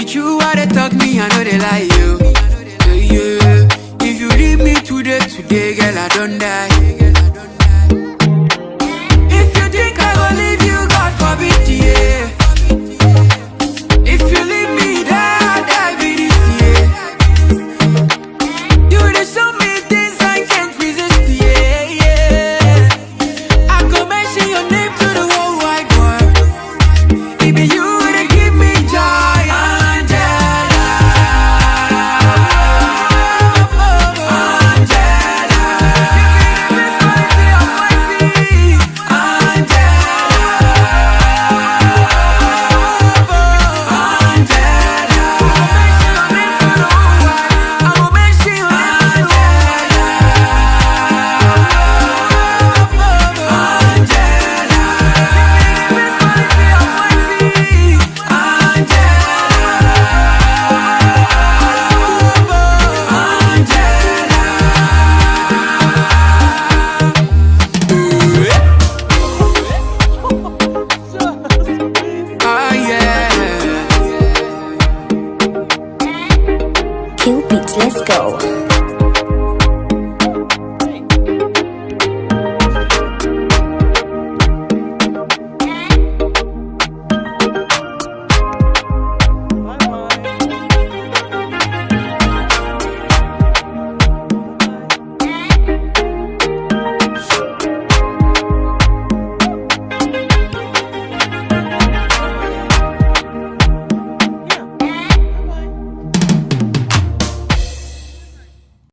true what they talk me, I know they lie you. Yeah. If you leave me today, girl, I don't die. If you think I will leave you, God forbid, yeah. If you leave me, die be this year. You dey show me things I can't resist, yeah. I go mention your name to the whole wide world. It be you that give me joy, Angela. Angela, give me the best quality of my feet, Angela. Q Beats, let's go.